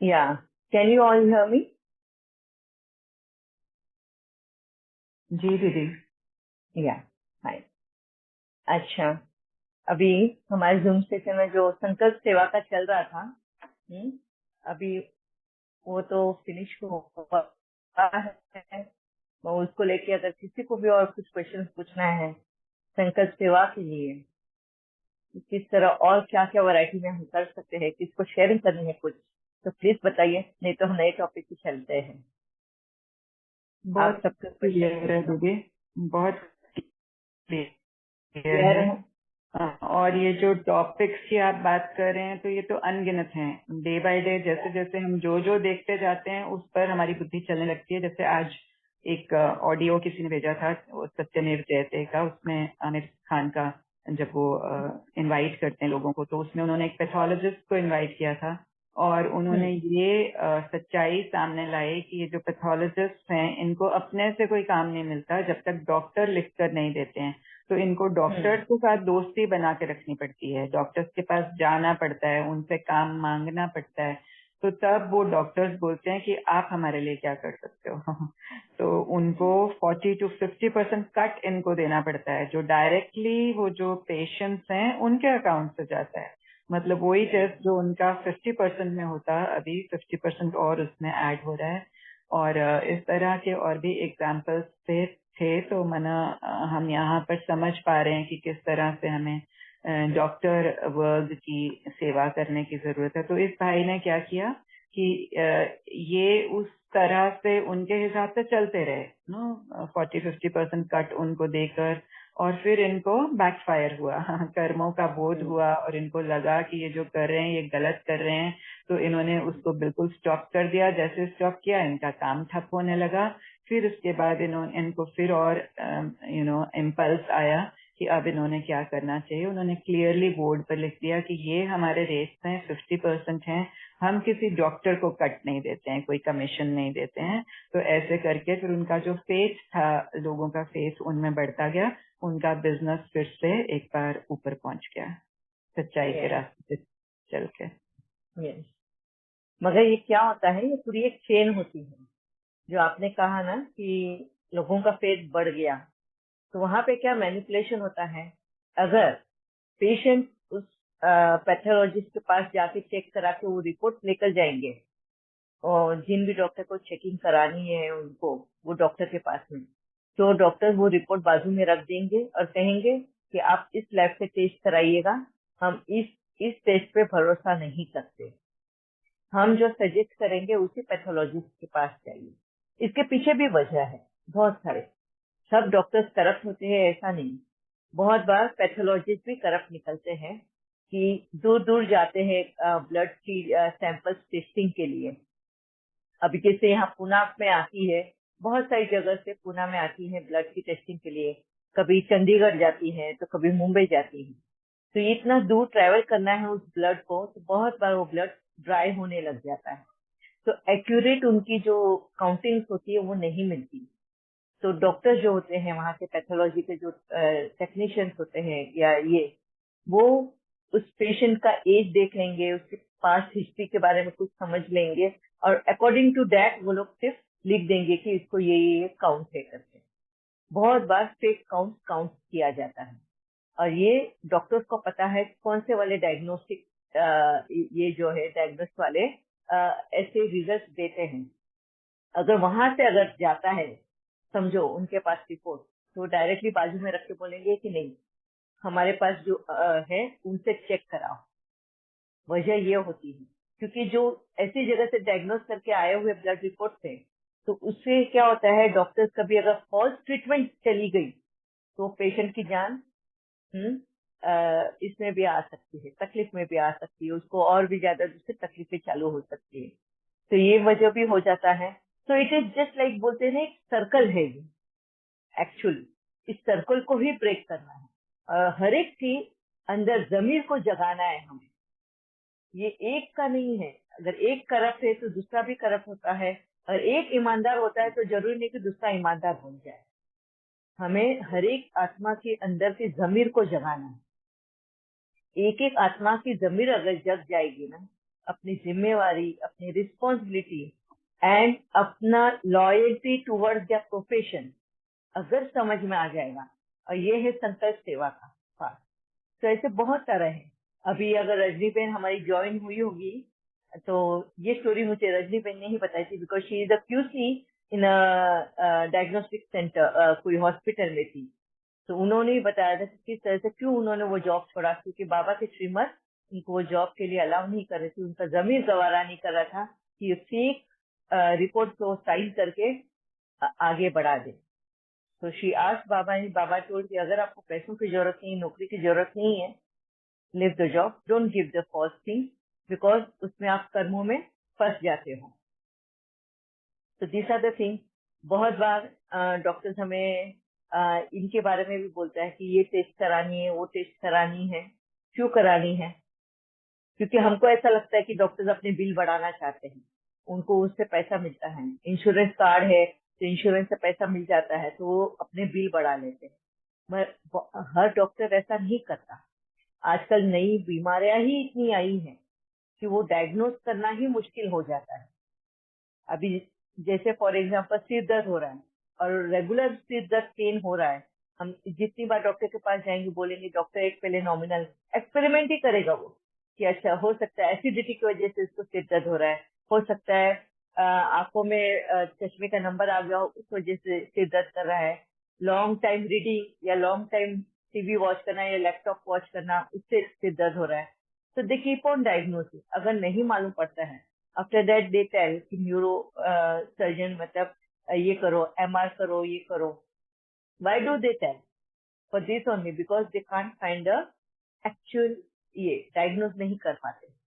Yeah. Can you all hear me? जी दीदी। Yeah. Hi. अच्छा, अभी हमारे जूम सेशन में जो संकल्प सेवा का चल रहा था, अभी वो तो फिनिश हुआ है। मैं उसको लेके अगर किसी को भी और कुछ क्वेश्चन पूछना है संकल्प सेवा के लिए, किस तरह और क्या क्या वैरायटी में हम कर सकते हैं, किसको शेयरिंग करनी है कुछ, तो प्लीज बताइए, नहीं तो हम नए टॉपिक पे चलते हैं। आप बहुत सबका क्वेश्चन क्लियर है पूछना दीदी, बहुत क्लियर क्लियर है। है। और ये जो टॉपिक्स की आप बात कर रहे हैं तो ये तो अनगिनत हैं। डे बाय डे जैसे जैसे हम जो जो देखते जाते हैं उस पर हमारी बुद्धि चलने लगती है। जैसे आज एक ऑडियो किसी ने भेजा था, वो सत्यमेव जयते का, उसमें आमिर खान का, जब वो इनवाइट करते हैं लोगों को, तो उसमें उन्होंने एक पैथोलॉजिस्ट को इनवाइट किया था और उन्होंने ये सच्चाई सामने लाई कि ये जो पैथोलॉजिस्ट हैं इनको अपने से कोई काम नहीं मिलता जब तक डॉक्टर लिख कर नहीं देते हैं। तो इनको डॉक्टर्स के साथ दोस्ती बना के रखनी पड़ती है, डॉक्टर्स के पास जाना पड़ता है, उनसे काम मांगना पड़ता है, तो तब वो डॉक्टर्स बोलते हैं कि आप हमारे लिए क्या कर सकते हो। तो उनको 40-50% कट इनको देना पड़ता है, जो डायरेक्टली वो जो पेशेंट्स हैं उनके अकाउंट से जाता है। मतलब वही टेस्ट जो उनका 50% में होता, अभी 50% और उसमें ऐड हो रहा है। और इस तरह के और भी एग्जाम्पल्स थे, तो मना हम यहाँ पर समझ पा रहे हैं कि किस तरह से हमें डॉक्टर वर्ग की सेवा करने की जरूरत है। तो इस भाई ने क्या किया कि ये उस तरह से उनके हिसाब से चलते रहे, 40-50% कट उनको देकर, और फिर इनको बैकफायर हुआ। कर्मों का बोध हुआ और इनको लगा कि ये जो कर रहे हैं ये गलत कर रहे हैं, तो इन्होंने उसको बिल्कुल स्टॉप कर दिया। जैसे स्टॉप किया इनका काम ठप होने लगा। फिर उसके बाद इनको फिर और इम्पल्स आया कि अब इन्होंने क्या करना चाहिए। उन्होंने क्लियरली बोर्ड पर लिख दिया कि ये हमारे रेट्स हैं, 50% हैं, हम किसी डॉक्टर को कट नहीं देते हैं, कोई कमीशन नहीं देते हैं। तो ऐसे करके फिर उनका जो फेथ था, लोगों का फेथ उनमें बढ़ता गया, उनका बिजनेस फिर से एक बार ऊपर पहुंच गया सच्चाई के रास्ते पे चल के। यस, मगर ये क्या होता है, ये पूरी एक चेन होती है। जो आपने कहा ना कि लोगों का फेथ बढ़ गया, तो वहां पे क्या मैनिपुलेशन होता है। अगर पेशेंट उस पैथोलॉजिस्ट के पास जाके चेक करा के वो रिपोर्ट लेकर जाएंगे, और जिन भी डॉक्टर को चेकिंग करानी है उनको वो डॉक्टर के पास में, तो डॉक्टर वो रिपोर्ट बाजू में रख देंगे और कहेंगे कि आप इस लैब से टेस्ट कराइएगा, हम इस टेस्ट पे भरोसा नहीं करते, हम जो सजेस्ट करेंगे उसी पैथोलॉजिस्ट के पास जाइए। इसके पीछे भी वजह है, बहुत सारे। सब डॉक्टर्स करप्ट होते हैं ऐसा नहीं, बहुत बार पैथोलॉजिस्ट भी करप्ट निकलते हैं कि दूर दूर जाते हैं ब्लड की सैंपल्स टेस्टिंग के लिए। अभी जैसे यहाँ पुणे में आती है, बहुत सारी जगह से पुणे में आती है ब्लड की टेस्टिंग के लिए, कभी चंडीगढ़ जाती है तो कभी मुंबई जाती है। तो ये इतना दूर ट्रैवल करना है उस ब्लड को, तो बहुत बार वो ब्लड ड्राई होने लग जाता है, तो एक्यूरेट उनकी जो काउंटिंग होती है वो नहीं मिलती। तो डॉक्टर जो होते हैं वहाँ के पैथोलॉजी के जो टेक्नीशियंस होते हैं या ये, वो उस पेशेंट का एज देख लेंगे, उसके पास्ट हिस्ट्री के बारे में कुछ समझ लेंगे, और अकॉर्डिंग टू दैट वो लोग सिर्फ लिख देंगे कि इसको ये काउंट है करके। बहुत बार फेक काउंट किया जाता है, और ये डॉक्टर्स को पता है कौन से वाले डायग्नोस्टिक ये जो है डायग्नोस्ट वाले ऐसे रिजल्ट देते हैं। अगर वहां से अगर जाता है, समझो उनके पास रिपोर्ट, तो डायरेक्टली बाजू में रख के बोलेंगे कि नहीं, हमारे पास जो है उनसे चेक कराओ। वजह ये होती है क्योंकि जो ऐसी जगह से डायग्नोस करके आए हुए ब्लड रिपोर्ट थे, तो उससे क्या होता है, डॉक्टर्स कभी अगर फॉल्स ट्रीटमेंट चली गई तो पेशेंट की जान इसमें भी आ सकती है, तकलीफ में भी आ सकती है, उसको और भी ज्यादा दूसरी तकलीफें चालू हो सकती है। तो ये वजह भी हो जाता है। तो इट इज जस्ट लाइक बोलते हैं एक सर्कल है ये, एक्चुअली इस सर्कल को ही ब्रेक करना है। हर एक के अंदर जमीर को जगाना है हमें, ये एक का नहीं है। अगर एक करप्ट है तो दूसरा भी करप्ट होता है, और एक ईमानदार होता है तो जरूरी नहीं कि दूसरा ईमानदार बन जाए। हमें हर एक आत्मा के अंदर की जमीर को जगाना है। एक एक आत्मा की जमीर अगर जग जाएगी ना, अपनी जिम्मेवारी, अपनी रिस्पॉन्सिबिलिटी एंड अपना लॉयल्टी टुवर्ड्स द प्रोफेशन अगर समझ में आ जाएगा, और ये है संकल्प सेवा का पार्ट। तो ऐसे बहुत सारा है। अभी अगर रजनी बेन हमारी ज्वाइन हुई होगी तो ये स्टोरी मुझे रजनी बेन ने ही बताई थी, because she is a QC in diagnostic centre, कोई हॉस्पिटल में थी। तो उन्होंने ही बताया था कि किस तरह से क्यों उन्होंने वो जॉब छोड़ा, क्योंकि बाबा के श्रीमत उनको वो जॉब के लिए अलाउ नहीं कर रहे थे, उनका जमीर गवारा नहीं कर रहा था कि फेक रिपोर्ट को साइन करके आगे बढ़ा दे। तो she asked Baba, and Baba told कि अगर आपको पैसों की जरूरत नहीं, नौकरी की जरूरत नहीं है, leave the job, don't give the false thing, because उसमें आप कर्मों में फंस जाते हो। तो दिस आर द थिंग। बहुत बार डॉक्टर्स हमें इनके बारे में भी बोलता है कि ये टेस्ट करानी है, वो टेस्ट करानी है। क्यों करानी है? क्योंकि हमको ऐसा लगता है कि डॉक्टर्स अपने बिल बढ़ाना चाहते हैं, उनको उससे पैसा मिलता है। इंश्योरेंस कार्ड है तो इंश्योरेंस से पैसा मिल जाता है, तो वो अपने बिल बढ़ा लेते हैं। मगर हर डॉक्टर ऐसा नहीं करता। आजकल नई बीमारियां ही इतनी आई हैं कि वो डायग्नोज करना ही मुश्किल हो जाता है। अभी जैसे फॉर एग्जांपल सिर दर्द हो रहा है और रेगुलर सिर दर्द पेन हो रहा है, हम जितनी बार डॉक्टर के पास जाएंगे बोलेंगे डॉक्टर एक पहले नॉमिनल एक्सपेरिमेंट ही करेगा वो कि अच्छा हो सकता है एसिडिटी की वजह से इसको सिर दर्द हो रहा है, हो सकता है आंखों में चश्मे का नंबर आ गया हो उस वजह से सिर दर्द कर रहा है, लॉन्ग टाइम रीडिंग या लॉन्ग टाइम टीवी वॉच करना या लैपटॉप वॉच करना उससे सिर दर्द हो रहा है। तो दे कीप ऑन डायग्नोसिस। अगर नहीं मालूम पड़ता है, आफ्टर दैट दे टेल कि न्यूरो सर्जन मतलब ये करो, एमआर करो, ये करो। Why do they tell? For this only, because they can't find the actual, ये डायग्नोज नहीं कर पाते।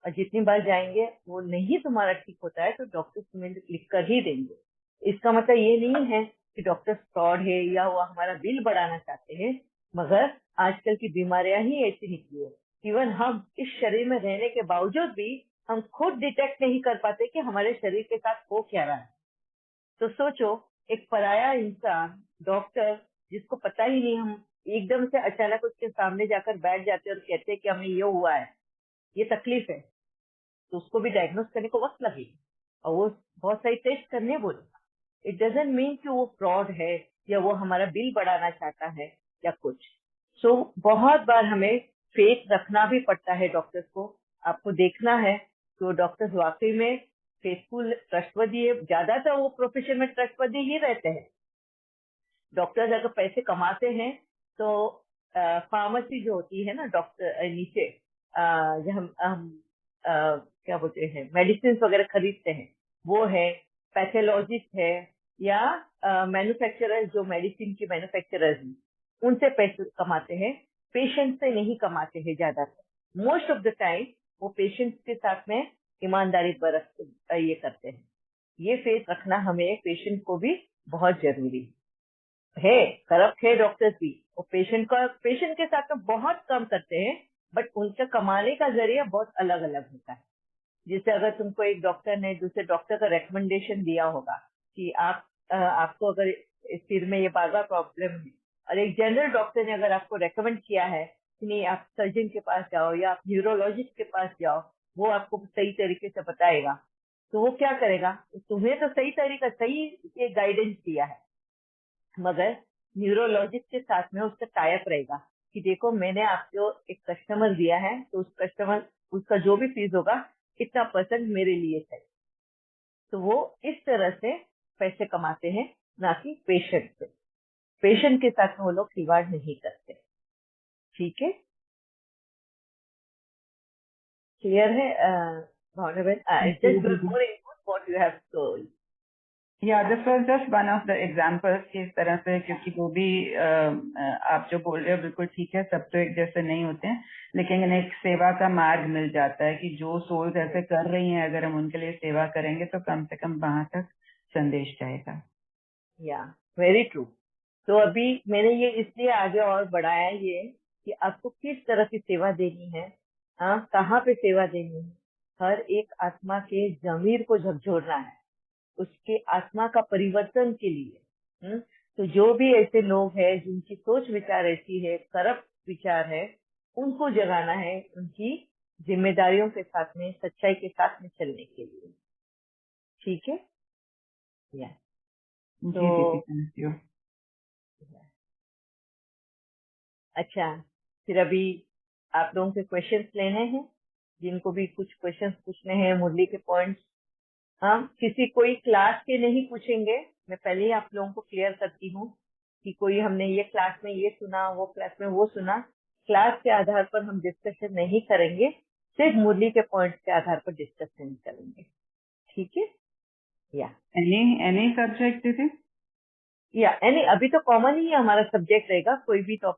और जितनी बार जाएंगे वो नहीं तुम्हारा ठीक होता है तो डॉक्टर तुम्हें लिख कर ही देंगे। इसका मतलब ये नहीं है कि डॉक्टर फ्रॉड है या वो हमारा बिल बढ़ाना चाहते हैं, मगर आजकल की बीमारियां ही ऐसी निकली है। इवन हम इस शरीर में रहने के बावजूद भी हम खुद डिटेक्ट नहीं कर पाते कि हमारे शरीर के साथ हो क्या रहा है। तो सोचो, एक पराया इंसान, डॉक्टर, जिसको पता ही नहीं, हम एकदम से अचानक उसके सामने जाकर बैठ जाते हैं और कहते हैं कि हमें ये हुआ है, ये तकलीफ है, तो उसको भी डायग्नोस करने को वक्त लगेगा और वो बहुत सारी टेस्ट करने बोलेगा। इट डजेंट मीन कि वो फ्रॉड है या वो हमारा बिल बढ़ाना चाहता है या कुछ। सो बहुत बार हमें फेथ रखना भी पड़ता है डॉक्टर्स को। आपको देखना है तो डॉक्टर्स वाकई में फेथफुल, ट्रस्टवर्दी है। ज्यादातर वो प्रोफेशन में ट्रस्टवर्दी ही रहते हैं। डॉक्टर्स अगर पैसे कमाते हैं तो फार्मेसी जो होती है ना डॉक्टर नीचे, जो हम क्या बोलते हैं मेडिसिन वगैरह खरीदते हैं, वो है, पैथोलॉजिस्ट है, या मैन्युफैक्चरर जो मेडिसिन की मैन्युफैक्चरर हैं, उनसे पैसे कमाते हैं। पेशेंट से नहीं कमाते हैं ज्यादातर। मोस्ट ऑफ द टाइम वो पेशेंट्स के साथ में ईमानदारी बरत ये करते हैं। ये फेथ रखना हमें पेशेंट को भी बहुत जरूरी है। करप्ट है डॉक्टर्स भी, वो पेशेंट के साथ में बहुत कम करते हैं, बट उनका कमाने का जरिया बहुत अलग अलग होता है। जैसे अगर तुमको एक डॉक्टर ने दूसरे डॉक्टर का रेकमेंडेशन दिया होगा कि आपको अगर सिर में ये बार बार प्रॉब्लम है, और एक जनरल डॉक्टर ने अगर आपको रेकमेंड किया है कि नहीं आप सर्जन के पास जाओ या आप न्यूरोलॉजिस्ट के पास जाओ, वो आपको सही तरीके से बताएगा, तो वो क्या करेगा? तुम्हें तो सही तरीका, सही ये गाइडेंस दिया है, मगर न्यूरोलॉजिस्ट के साथ में उसका टाइप रहेगा कि देखो मैंने आपको एक कस्टमर दिया है, तो उस कस्टमर, उसका जो भी फीस होगा इतना % मेरे लिए चाहिए। तो वो इस तरह से पैसे कमाते हैं, ना कि पेशेंट से। पेशेंट के साथ वो लोग खिलवाड़ नहीं करते। ठीक है, क्लियर है भावना बहन? I just will more input what you have told. या this was just one of the examples कि इस तरह से, क्योंकि वो भी आप जो बोल रहे हो बिल्कुल ठीक है, सब तो एक जैसे नहीं होते हैं, लेकिन एक सेवा का मार्ग मिल जाता है कि जो सोल्स ऐसे कर रही हैं, अगर हम उनके लिए सेवा करेंगे तो कम से कम वहां तक संदेश जाएगा। या वेरी ट्रू। तो अभी मैंने ये इसलिए आगे और बढ़ाया ये कि आपको किस तरह की सेवा देनी है, हाँ, कहाँ पे सेवा देनी है। हर एक आत्मा के जमीर को झकझोरना है, उसके आत्मा का परिवर्तन के लिए। तो जो भी ऐसे लोग हैं जिनकी सोच विचार ऐसी है, करप्ट विचार है, उनको जगाना है, उनकी जिम्मेदारियों के साथ में, सच्चाई के साथ में चलने के लिए। ठीक है? या जी तो दीदी, थैंक यू। अच्छा, फिर अभी आप लोगों के क्वेश्चंस लेने हैं, जिनको भी कुछ क्वेश्चंस पूछने हैं, मुरली के पॉइंट्स। हम किसी कोई क्लास के नहीं पूछेंगे, मैं पहले ही आप लोगों को क्लियर करती हूँ कि कोई हमने ये क्लास में ये सुना, वो क्लास में वो सुना, क्लास के आधार पर हम डिस्कशन नहीं करेंगे, सिर्फ मुरली के पॉइंट्स के आधार पर डिस्कशन करेंगे। ठीक है? या एनी सब्जेक्ट दीदी? यानी अभी तो कॉमन ही हमारा सब्जेक्ट रहेगा, कोई भी टॉपिक